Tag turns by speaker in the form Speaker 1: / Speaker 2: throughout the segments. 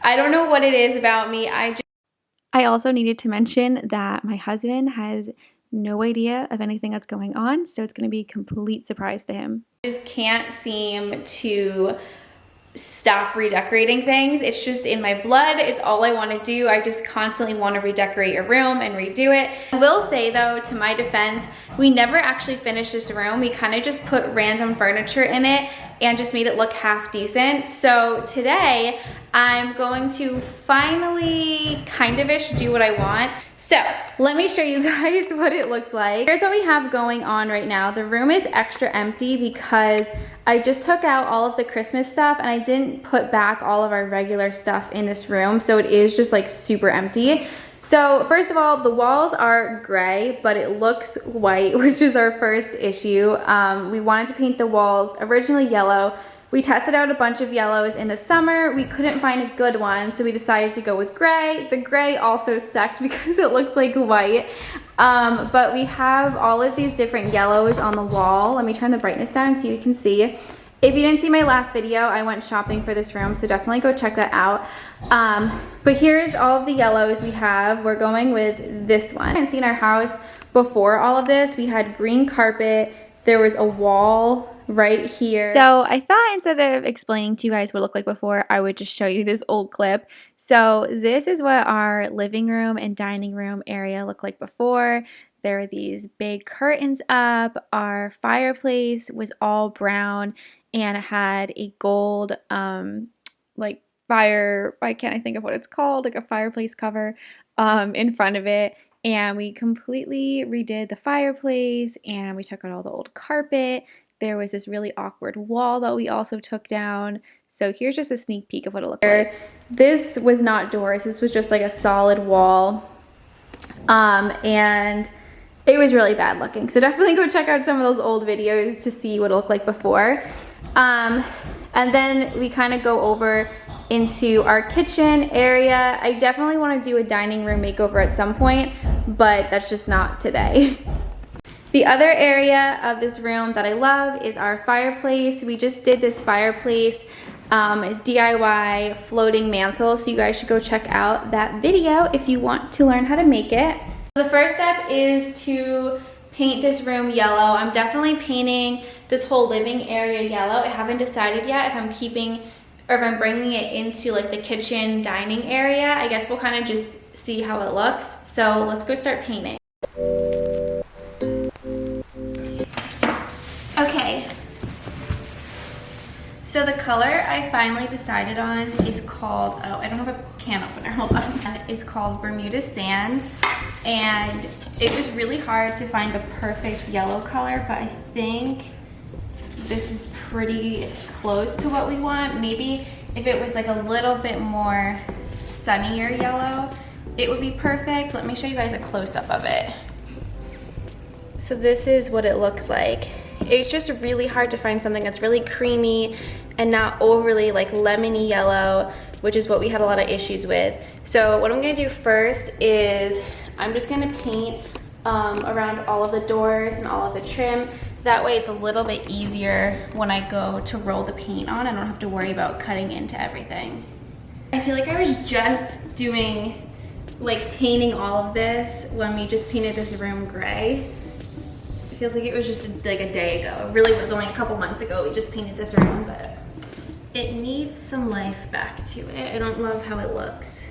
Speaker 1: I don't know what it is about me.
Speaker 2: I also needed to mention that my husband has no idea of anything that's going on, so it's going to be a complete surprise to him.
Speaker 1: Just can't seem to stop redecorating things. It's just in my blood. It's all I want to do. I just constantly want to redecorate a room and redo it. I will say though, to my defense, we never actually finished this room. We kind of just put random furniture in it and just made it look half decent. So today I'm going to finally kind of-ish do what I want. So let me show you guys what it looks like. Here's what we have going on right now. The room is extra empty because I just took out all of the Christmas stuff and I didn't put back all of our regular stuff in this room. So it is just like super empty. So first of all, the walls are gray, but it looks white, which is our first issue. We wanted to paint the walls originally yellow. We tested out a bunch of yellows in the summer. We couldn't find a good one, so we decided to go with gray. The gray also sucked because it looks like white. But we have all of these different yellows on the wall. Let me turn the brightness down so you can see. If you didn't see my last video, I went shopping for this room, so definitely go check that out. But here's all of the yellows we have. We're going with this one. I hadn't seen our house before all of this. We had green carpet. There was a wall right here.
Speaker 2: So I thought instead of explaining to you guys what it looked like before, I would just show you this old clip. So this is what our living room and dining room area looked like before. There were these big curtains up. Our fireplace was all brown and it had a gold like fire, why can't I think of what it's called, like a fireplace cover in front of it. And we completely redid the fireplace and we took out all the old carpet. There was this really awkward wall that we also took down. So here's just a sneak peek of what it looked like.
Speaker 1: This was not doors, this was just like a solid wall. And it was really bad looking. So definitely go check out some of those old videos to see what it looked like before. And then we kind of go over into our kitchen area. I definitely want to do a dining room makeover at some point, but that's just not today. The other area of this room that I love is our fireplace. We just did this fireplace DIY floating mantle, so you guys should go check out that video if you want to learn how to make it. The first step is to paint this room yellow. I'm definitely painting this whole living area yellow. I haven't decided yet if I'm keeping or if I'm bringing it into like the kitchen dining area. I guess we'll kind of just see how it looks. So let's go start painting. Okay, so the color I finally decided on is called, oh, I don't have a can opener, hold on. It's called Bermuda Sands, and it was really hard to find the perfect yellow color, but I think this is pretty close to what we want. Maybe if it was like a little bit more sunnier yellow, it would be perfect. Let me show you guys a close-up of it. So this is what it looks like. It's just really hard to find something that's really creamy and not overly like lemony yellow, which is what we had a lot of issues with. So what I'm gonna do first is I'm just gonna paint around all of the doors and all of the trim. That way it's a little bit easier when I go to roll the paint on. I don't have to worry about cutting into everything. I feel like I was just doing like painting all of this when we just painted this room gray. It feels like it was just like a day ago. It really was only a couple months ago we just painted this room, but it needs some life back to it. I don't love how it looks.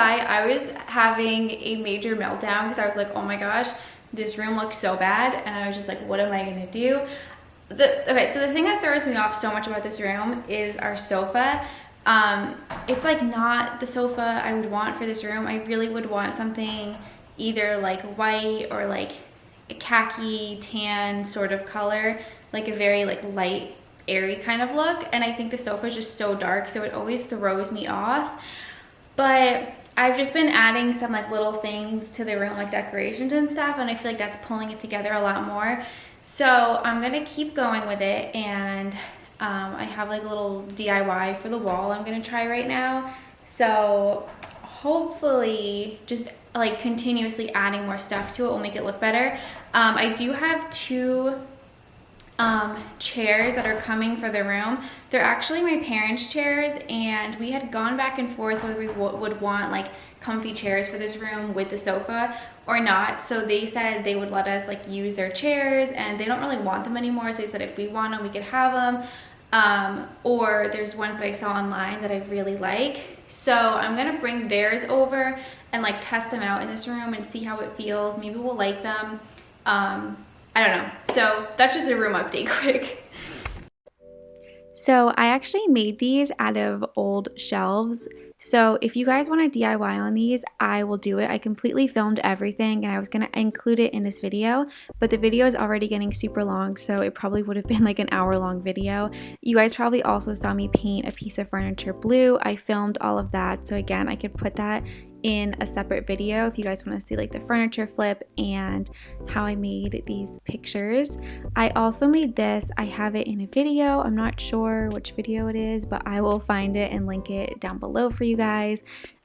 Speaker 1: I was having a major meltdown because I was like, oh my gosh, this room looks so bad. And I was just like, what am I gonna do? Okay, so the thing that throws me off so much about this room is our sofa. It's like not the sofa I would want for this room. I really would want something either like white or like a khaki tan sort of color, like a very like light, airy kind of look. And I think the sofa is just so dark, so it always throws me off. But I've just been adding some like little things to the room, like decorations and stuff, and I feel like that's pulling it together a lot more. So I'm gonna keep going with it, and I have like a little DIY for the wall I'm gonna try right now. So hopefully just like continuously adding more stuff to it will make it look better. I do have two chairs that are coming for the room. They're actually my parents' chairs, and we had gone back and forth whether we would want like comfy chairs for this room with the sofa or not. So they said they would let us like use their chairs, and they don't really want them anymore. So they said if we want them, we could have them. Or there's ones that I saw online that I really like. So I'm gonna bring theirs over and like test them out in this room and see how it feels. Maybe we'll like them. I don't know. So that's just a room update quick.
Speaker 2: So I actually made these out of old shelves. So if you guys want to DIY on these, I will do it. I completely filmed everything, and I was going to include it in this video, but the video is already getting super long, so it probably would have been like an hour-long video. You guys probably also saw me paint a piece of furniture blue. I filmed all of that, so again, I could put that in a separate video if you guys want to see like the furniture flip and how I made these pictures. I also made this. I have it in a video. I'm not sure which video it is, but I will find it and link it down below for you guys.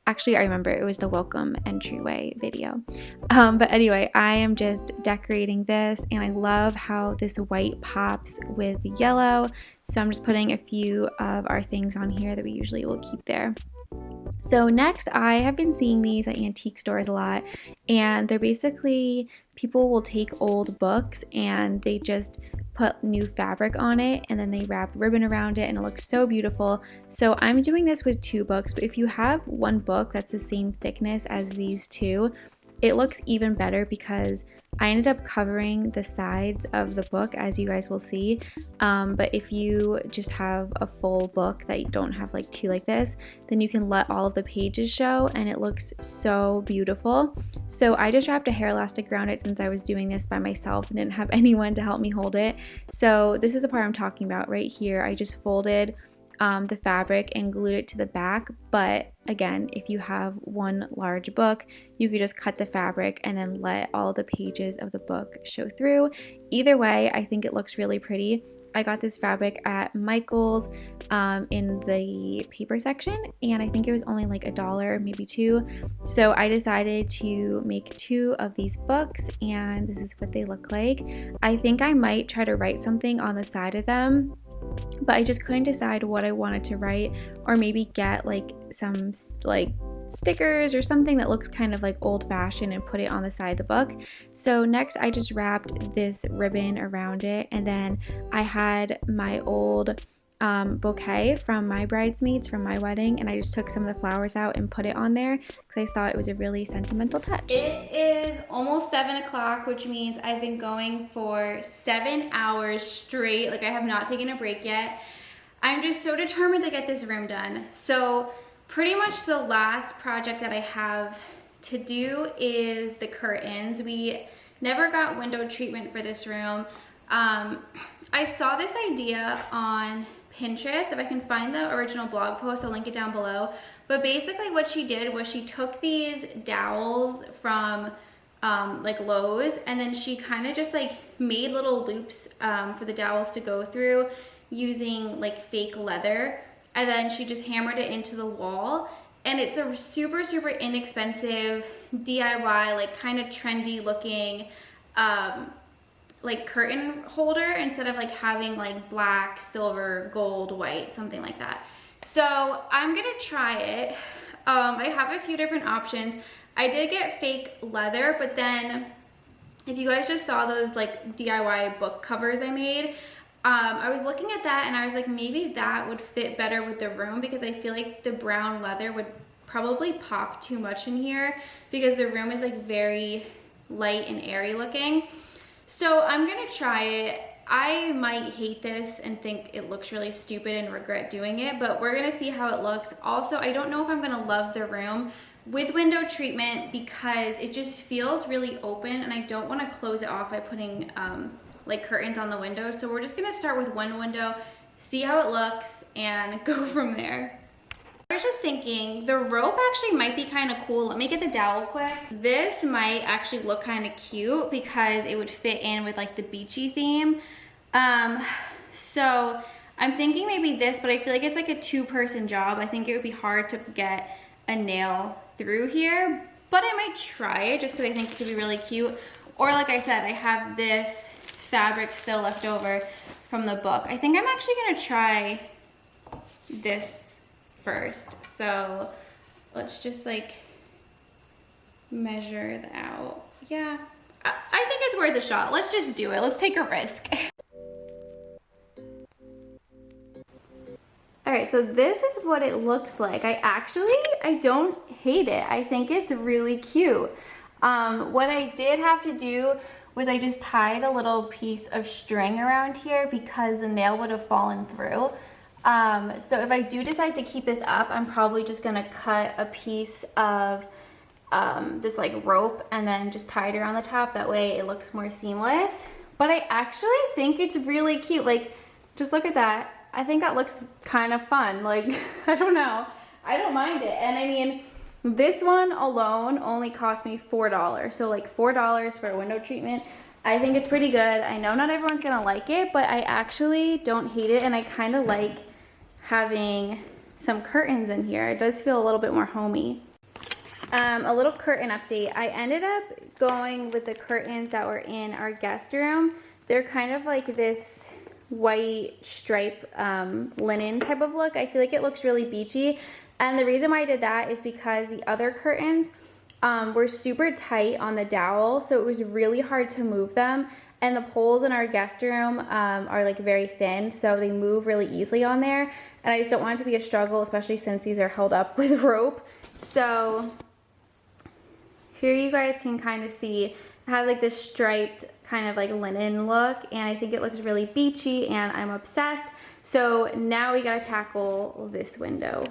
Speaker 2: Actually, I remember it was the welcome entryway video. But anyway, I am just decorating this, and I love how this white pops with the yellow. So I'm just putting a few of our things on here that we usually will keep there. So next, I have been seeing these at antique stores a lot, and they're basically, people will take old books and they just put new fabric on it, and then they wrap ribbon around it, and it looks so beautiful. So I'm doing this with two books, but if you have one book that's the same thickness as these two, it looks even better because I ended up covering the sides of the book, as you guys will see. But if you just have a full book that you don't have like two like this, then you can let all of the pages show, and it looks so beautiful. So I just wrapped a hair elastic around it since I was doing this by myself and didn't have anyone to help me hold it. So this is the part I'm talking about right here. I just folded the fabric and glued it to the back. But again, if you have one large book, you could just cut the fabric and then let all the pages of the book show through. Either way, I think it looks really pretty. I got this fabric at Michael's in the paper section, and I think it was only like $1, maybe $2. So I decided to make two of these books, and this is what they look like. I think I might try to write something on the side of them, but I just couldn't decide what I wanted to write, or maybe get like some like stickers or something that looks kind of like old-fashioned and put it on the side of the book. So next I just wrapped this ribbon around it, and then I had my old bouquet from my bridesmaids from my wedding, and I just took some of the flowers out and put it on there because I thought it was a really sentimental touch.
Speaker 1: It is almost 7 o'clock, which means I've been going for 7 hours straight. Like, I have not taken a break yet. I'm just so determined to get this room done. So pretty much the last project that I have to do is the curtains. We never got window treatment for this room. I saw this idea on Pinterest. If I can find the original blog post, I'll link it down below. But basically what she did was she took these dowels from like Lowe's, and then she kind of just like made little loops for the dowels to go through using like fake leather, and then she just hammered it into the wall. And it's a super inexpensive DIY, like kind of trendy looking like curtain holder, instead of like having like black, silver, gold, white, something like that. So I'm gonna try it. I have a few different options. I did get fake leather, but then if you guys just saw those like DIY book covers I made, I was looking at that and I was like, maybe that would fit better with the room, because I feel like the brown leather would probably pop too much in here because the room is like very light and airy looking. So I'm gonna try it. I might hate this and think it looks really stupid and regret doing it, but we're gonna see how it looks. Also, I don't know if I'm gonna love the room with window treatment because it just feels really open and I don't wanna close it off by putting like curtains on the windows. So we're just gonna start with one window, see how it looks, and go from there. I was just thinking, the rope actually might be kind of cool. Let me get the dowel quick. This might actually look kind of cute because it would fit in with like the beachy theme. So I'm thinking maybe this, but I feel like it's like a two-person job. I think it would be hard to get a nail through here, but I might try it just because I think it could be really cute. Or like I said, I have this fabric still left over from the book. I think I'm actually gonna try this first. So let's just like measure it out. Yeah, I think it's worth a shot. Let's just do it. Let's take a risk. All right, so this is what it looks like. I don't hate it. I think it's really cute. What I did have to do was I just tied a little piece of string around here because the nail would have fallen through. So if I do decide to keep this up, I'm probably just gonna cut a piece of this like rope and then just tie it around the top. That way it looks more seamless. But I actually think it's really cute. Like, just look at that. I think that looks kind of fun. Like, I don't know. I don't mind it. And I mean, this one alone only cost me $4. So like $4 for a window treatment. I think it's pretty good. I know not everyone's gonna like it, but I actually don't hate it. And I kind of like having some curtains in here. It does feel a little bit more homey. A little curtain update. I ended up going with the curtains that were in our guest room. They're kind of like this white stripe linen type of look. I feel like it looks really beachy. And the reason why I did that is because the other curtains were super tight on the dowel, so it was really hard to move them. And the poles in our guest room are like very thin, so they move really easily on there. And I just don't want it to be a struggle, especially since these are held up with rope. So here you guys can kind of see it has like this striped kind of like linen look, and I think it looks really beachy and I'm obsessed. So now we gotta tackle this window.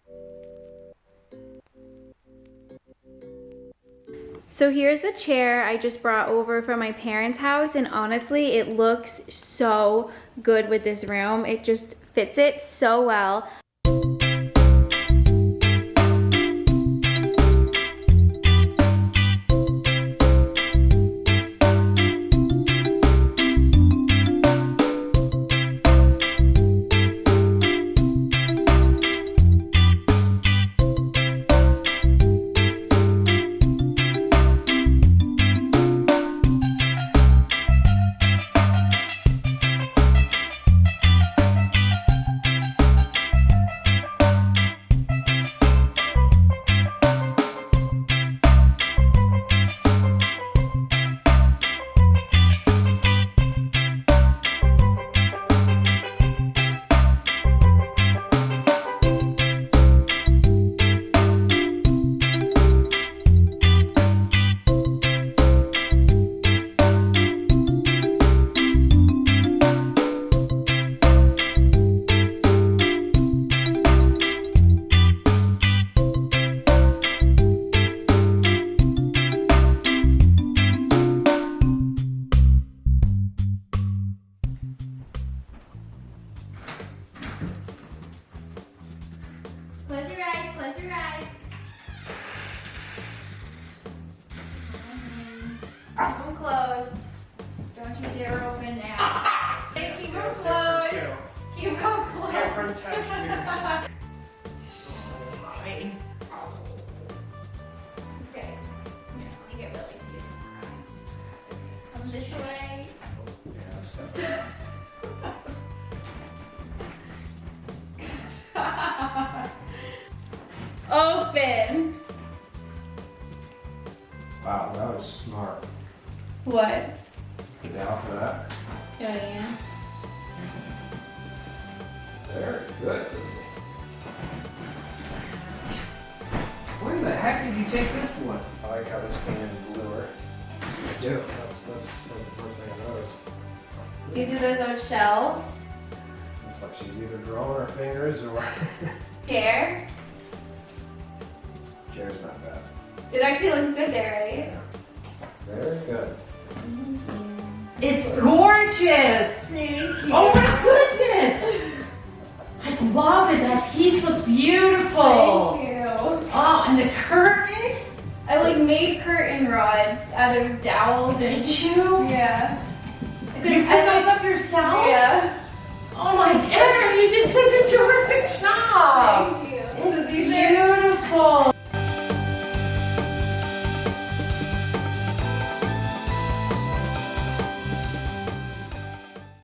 Speaker 1: So here's the chair I just brought over from my parents' house, and honestly, it looks so good with this room. It just fits it so well. Close your eyes. Keep them closed. Don't you dare open now. Keep them closed. Keep them closed. Okay. Let me get really serious. Come this way. Open.
Speaker 3: Wow, that was smart.
Speaker 1: What?
Speaker 3: Get down for that.
Speaker 1: Oh, yeah.
Speaker 3: Very good. Where the heck did you take this one? I like how this came in bluer. I do. That's the first thing I noticed.
Speaker 1: These are those old shelves.
Speaker 4: Looks like she's either drawing her fingers or
Speaker 1: Chair.
Speaker 4: chair's not bad.
Speaker 1: It actually looks good there, right?
Speaker 4: Very good.
Speaker 3: It's gorgeous.
Speaker 1: Thank you.
Speaker 3: Oh my goodness. I love it. That piece looks beautiful.
Speaker 1: Thank you.
Speaker 3: Oh, and the curtains.
Speaker 1: I like made curtain rods out of dowels and
Speaker 3: Did you?
Speaker 1: yeah.
Speaker 3: You put those up yourself?
Speaker 1: Yeah.